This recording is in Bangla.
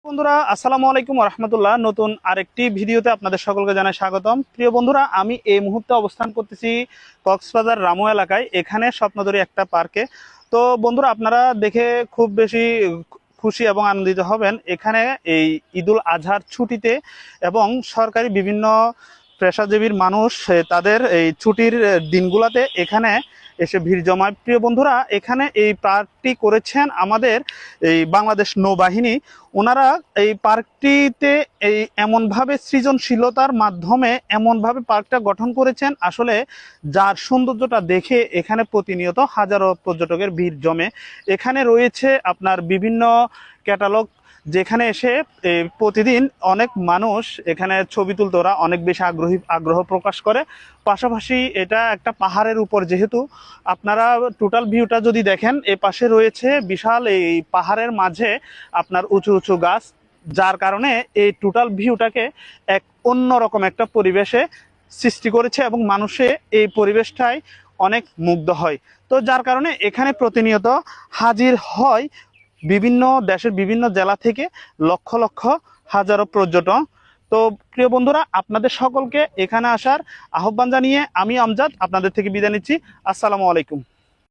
বন্ধুরা আসসালামু আলাইকুম রহমতুল্লাহ। নতুন আরেকটি ভিডিওতে আপনাদের সকলকে জানাই স্বাগতম। প্রিয় বন্ধুরা, আমি এই মুহূর্তে অবস্থান করতেছি কক্সবাজার রামু এলাকায়, এখানে স্বপ্নদরী একটা পার্কে। তো বন্ধুরা, আপনারা দেখে খুব বেশি খুশি এবং আনন্দিত হবেন। এখানে এই ঈদুল আজহার ছুটিতে এবং সরকারি বিভিন্ন পেশাজীবীর মানুষ তাদের এই ছুটির দিনগুলোতে এখানে এসে ভিড় জমায়। প্রিয় বন্ধুরা, এখানে এই পার্কটি করেছেন আমাদের এই বাংলাদেশ নৌবাহিনী। ওনারা এই পার্কটিতে এই এমনভাবে সৃজনশীলতার মাধ্যমে এমনভাবে পার্কটা গঠন করেছেন, আসলে যার সৌন্দর্যটা দেখে এখানে প্রতিনিয়ত হাজারো পর্যটকের ভিড় জমে। এখানে রয়েছে আপনার বিভিন্ন ক্যাটালগ, যেখানে এসে প্রতিদিন অনেক মানুষ এখানে ছবি তুলতে ওরা অনেক বেশি আগ্রহ প্রকাশ করে। পাশাপাশি এটা একটা পাহাড়ের উপর, যেহেতু আপনারা টোটাল ভিউটা যদি দেখেন, এ পাশে রয়েছে বিশাল এই পাহাড়ের মাঝে আপনার উঁচু উঁচু গাছ, যার কারণে এই টোটাল ভিউটাকে এক অন্যরকম একটা পরিবেশে সৃষ্টি করেছে এবং মানুষে এই পরিবেশটাই অনেক মুগ্ধ হয়। তো যার কারণে এখানে প্রতিনিয়ত হাজির হয় বিভিন্ন দেশের বিভিন্ন জেলা থেকে লক্ষ লক্ষ হাজারো পর্যটক। তো প্রিয় বন্ধুরা, আপনাদের সকলকে এখানে আসার আহ্বান জানিয়ে আমি আমজাদ আপনাদের থেকে বিদায় নিচ্ছি। আসসালামু আলাইকুম।